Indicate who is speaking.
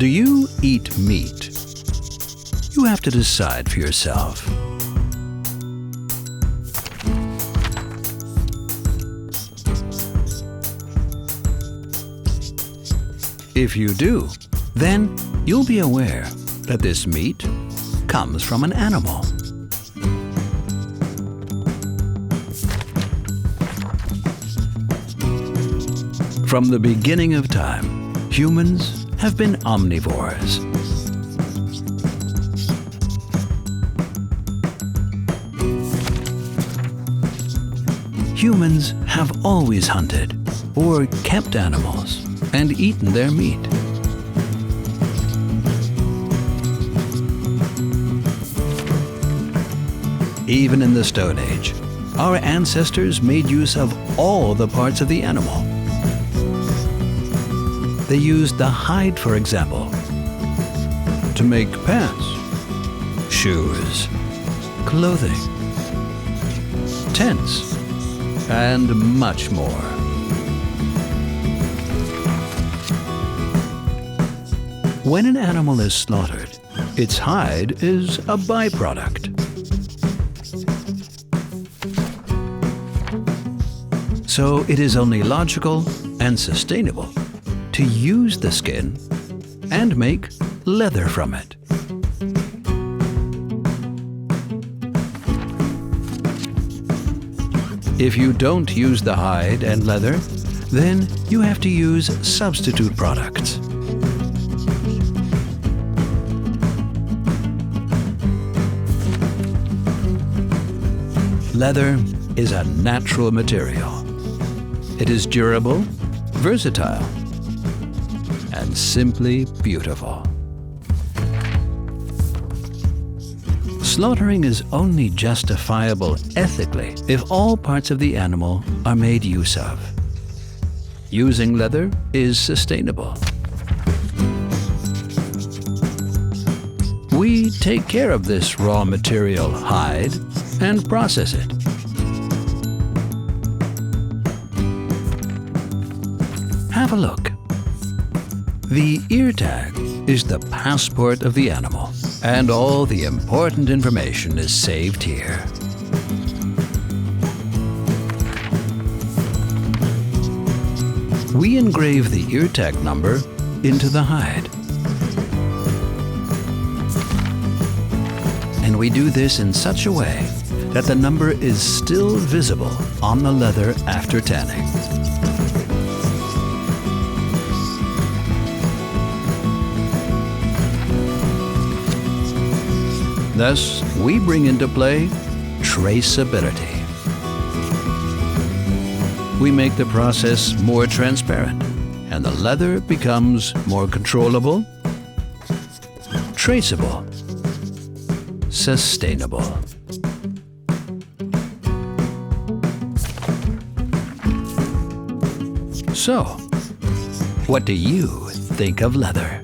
Speaker 1: Do you eat meat? You have to decide for yourself. If you do, then you'll be aware that this meat comes from an animal. From the beginning of time, humans have been omnivores. Humans have always hunted or kept animals and eaten their meat. Even in the Stone Age, our ancestors made use of all the parts of the animal. They used the hide, for example, to make pants, shoes, clothing, tents, and much more. When an animal is slaughtered, its hide is a byproduct. So it is only logical and sustainable to use the skin and make leather from it. If you don't use the hide and leather, then you have to use substitute products. Leather is a natural material. It is durable, versatile, and simply beautiful. Slaughtering is only justifiable ethically if all parts of the animal are made use of. Using leather is sustainable. We take care of this raw material, hide, and process it. Have a look. The ear tag is the passport of the animal, and all the important information is saved here. We engrave the ear tag number into the hide. And we do this in such a way that the number is still visible on the leather after tanning. Thus, we bring into play traceability. We make the process more transparent, and the leather becomes more controllable, traceable, sustainable. So, what do you think of leather?